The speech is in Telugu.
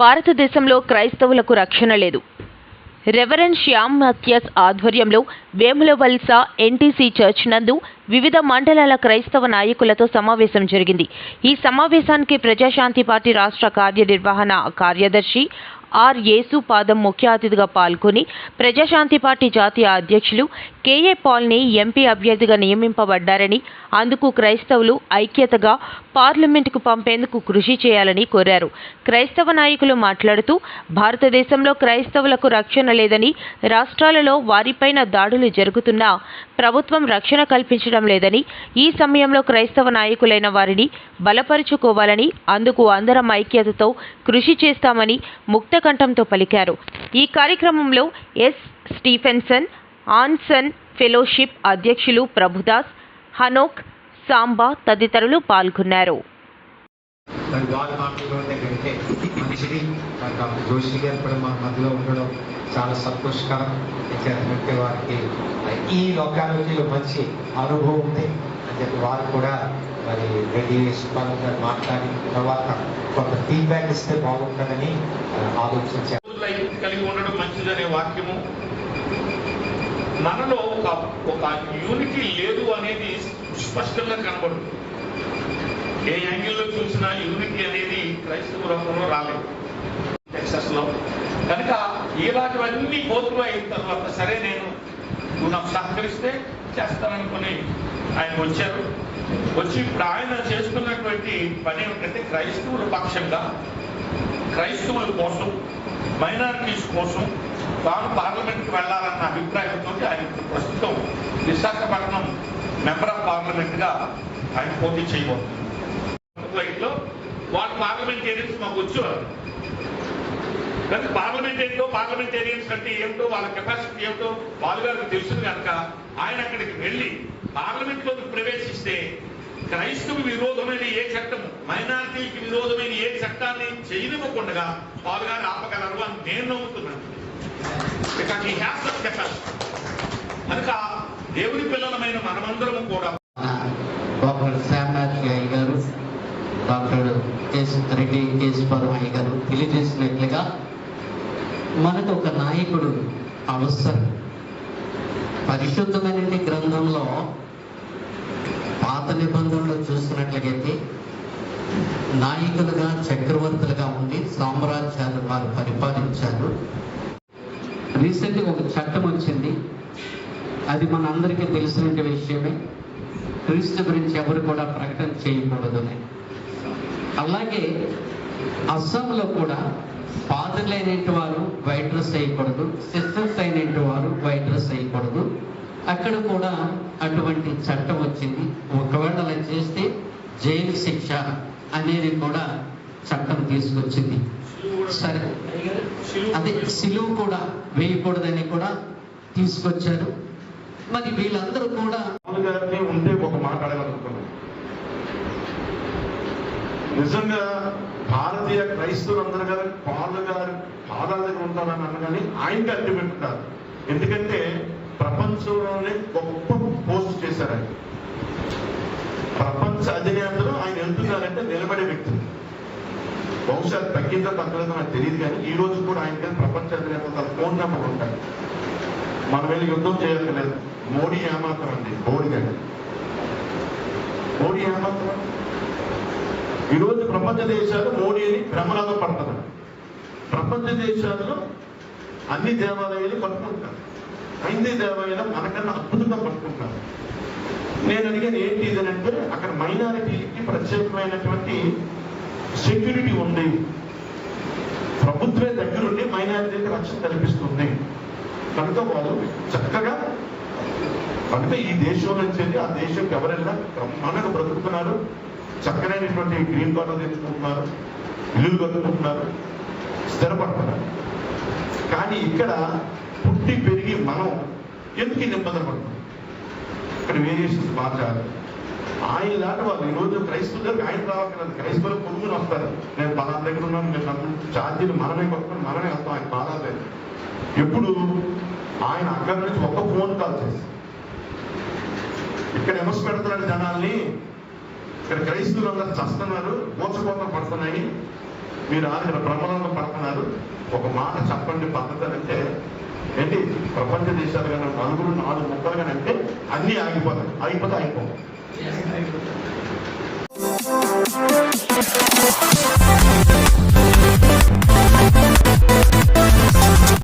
భారతదేశంలో క్రైస్తవులకు రక్షణ లేదు. రెవరెండ్ శ్యామ్ మథియాస్ ఆధ్వర్యంలో వేములవలస ఎన్టీసీ చర్చ్ నందు వివిధ మండలాల క్రైస్తవ నాయకులతో సమావేశం జరిగింది. ఈ సమావేశానికి ప్రజాశాంతి పార్టీ రాష్ట్ర కార్యనిర్వహణ కార్యదర్శి ఆర్ యేసుపాదం ముఖ్య అతిథిగా పాల్గొని ప్రజాశాంతి పార్టీ జాతీయ అధ్యక్షులు కేఏ పాల్ని ఎంపీ అభ్యర్థిగా నియమింపబడ్డారని, అందుకు క్రైస్తవులు ఐక్యతగా పార్లమెంటుకు పంపేందుకు కృషి చేయాలని కోరారు. క్రైస్తవ నాయకులు మాట్లాడుతూ భారతదేశంలో క్రైస్తవులకు రక్షణ లేదని, రాష్ట్రాలలో వారిపైన దాడులు జరుగుతున్నా ప్రభుత్వం రక్షణ కల్పించడం లేదని, ఈ సమయంలో క్రైస్తవ నాయకులైన వారిని బలపరుచుకోవాలని, అందుకు అందరం ఐక్యతతో కృషి చేస్తామని ముక్తకంఠంతో పలికారు. ఈ కార్యక్రమంలో ఎస్ స్టీఫెన్సన్ ఆన్సన్ ఫెలోషిప్ అధ్యక్షులు ప్రభుదాస్, హనోక్, సాంబా తదితరులు పాల్గొన్నారు. జోషి గారు కూడా మా మధ్యలో ఉండడం చాలా సంతోషకరం. వారికి ఈ లొకాలిటీలో మంచి అనుభవం ఉంది అని చెప్పి వారు కూడా మరి రెడ్డి సుబ్బారావు గారు మాట్లాడి తర్వాత కొంత ఫీడ్బ్యాక్ ఇస్తే బాగుంటుందని ఆలోచించారు. కలిగి ఉండడం మంచిదనే వాక్యము మనలో ఒక యూనిటీ లేదు అనేది స్పష్టంగా కనబడుతుంది. ఏ యాంగిల్లో చూసినా యూనిటీ అనేది క్రైస్తవ రంగంలో రాలేదు టెక్సస్ లో. కనుక ఇలాంటివన్నీ పోతులు అయిన తర్వాత సరే నువ్వు నాకు సహకరిస్తే చేస్తాననుకుని ఆయన వచ్చారు. వచ్చి ఇప్పుడు ఆయన చేస్తున్నటువంటి పని ఏమిటంటే క్రైస్తవుల పక్షంగా, క్రైస్తవుల కోసం, మైనారిటీస్ కోసం తాను పార్లమెంట్కి వెళ్లాలన్న అభిప్రాయంతో ఆయన ప్రస్తుతం విశాఖపట్నం మెంబర్ ఆఫ్ పార్లమెంట్గా ఆయన పోటీ చేయబోతున్నారు. వాళ్ళు పార్లమెంటేరియన్స్ మాకు వచ్చేవారు. కానీ పార్లమెంట్ ఏంటో, పార్లమెంటేరియన్స్ అంటే ఏమిటో, వాళ్ళ కెపాసిటీ ఏమిటో వాళ్ళగారికి తెలుసును కనుక ఆయన అక్కడికి వెళ్ళి పార్లమెంట్లోకి ప్రవేశిస్తే క్రైస్తవ విరోధమైన ఏ చట్టం, మైనారిటీకి విరోధమైన ఏ చట్టాన్ని చేయనివ్వకుండా వాళ్ళగారు ఆపగలరు అని నేను నమ్ముతున్నాను. Because he has that capacity. కనుక దేవుని పిల్లలమైన మనమందరం కూడా డాక్టర్ శ్యామ్ మథియాస్ గారు, డాక్టర్ రెడ్డి కేశవరావు గారు తెలియజేసినట్లుగా మనకు ఒక నాయకుడు అవసరం. పరిశుద్ధమైన గ్రంథంలో పాత నిబంధనలు చూస్తున్నట్లయితే నాయకులుగా, చక్రవర్తులుగా ఉండి సామ్రాజ్యాలు వారు పరిపాలించారు. రీసెంట్గా ఒక చట్టం వచ్చింది, అది మన అందరికీ తెలిసిన విషయమే. క్రీస్తు గురించి ఎవరు కూడా ప్రకటన చేయకూడదని. అలాగే అస్సాంలో కూడా ఫాదర్లు అయినట్టు వారు వైట్ డ్రెస్ వేయకూడదు, సిస్టర్స్ అయినట్టు వారు వైట్ డ్రెస్ వేయకూడదు. అక్కడ కూడా అటువంటి చట్టం వచ్చింది. ఒకవేళ అలా చేస్తే జైలు శిక్ష అనేది కూడా చట్టం తీసుకొచ్చింది. సరే, అదే సిలువ కూడా వేయకూడదని కూడా తీసుకొచ్చారు. మరి వీళ్ళందరూ కూడా ఉంటే ఒక మాట్లాడాలనుకున్నాను. నిజంగా భారతీయ క్రైస్తవులందరూ గారు పాదాల దగ్గర ఉంటారని అన్నగాని ఆయనకి అల్టిమేట్ కాదు. ఎందుకంటే ప్రపంచంలోనే గొప్ప పోస్ట్ చేశారు ఆయన. ప్రపంచ అధినేతలు ఆయన వెళ్తున్నారంటే నిలబడే వ్యక్తులు. బహుశా తగ్గిందో తగ్గలేదో నాకు తెలియదు, కానీ ఈ రోజు కూడా ఆయన ప్రపంచ అధినేతలు తన ఫోన్ నెంబర్ ఉంటాయి. మనం వెళ్ళి యుద్ధం చేయక్కర్లేదు. మోడీ ఏమాత్రం అండి, మోడీ ఏమాత్రం. ఈరోజు ప్రపంచ దేశాలు మోడీని భ్రమరాగా పడుతున్నారు. ప్రపంచ దేశాలలో అన్ని దేవాలయాలు పట్టుకుంటారు. అన్ని దేవాలయాలు మనకన్నా అద్భుతంగా పట్టుకుంటారు. నేను అడిగాను ఏంటి ఇదనంటే, అక్కడ మైనారిటీకి ప్రత్యేకమైనటువంటి సెక్యూరిటీ ఉంది. ప్రభుత్వే దగ్గరుండి మైనారిటీకి రక్షణ కల్పిస్తుంది. కనుక వాళ్ళు చక్కగా, కనుక ఈ దేశం నుంచి ఆ దేశంకి ఎవరైనా బ్రహ్మాండంగా బ్రతుకుతున్నారు. చక్కనైనటువంటి గ్రీన్ కార్డు తెచ్చుకుంటున్నారు, ఇల్లు కట్టుకుంటున్నారు, స్థిరపడుతున్నారు. కానీ ఇక్కడ పుట్టి పెరిగి మనం ఎందుకు నిబంధన పడుతున్నాం? ఇక్కడ వేరియేషన్స్ మార్చాలి. ఆయన లాంటి వాళ్ళు ఈరోజు క్రైస్తవులకు ఆయన రావట్లేదు. క్రైస్తవులు పొరుగుని వస్తారు. నేను పలానా దగ్గర ఉన్నాను, మీరు నన్ను ఛార్జీలు మనమే కొట్టుకుని మనమే వస్తాం. ఆయన బాధలేదు. ఎప్పుడు ఆయన అక్కడి నుంచి ఒక్క ఫోన్ కాల్ చేసి ఇక్కడ ఎమస్ పెడుతున్నాడు జనాల్ని. ఇక్కడ క్రైస్తవులు అందరూ చస్తున్నారు, మోసపోతం పడుతున్నాయి. మీరు ఇక్కడ బ్రహ్మరంగం పడుతున్నారు, ఒక మాట చెప్పండి పద్ధతి అంటే ఏంటి, ప్రపంచ దేశాలు కానీ నలుగురు 4 ముక్కలు కానీ అంటే అన్నీ ఆగిపోతాయి, అయిపోతే అయిపోతాయి.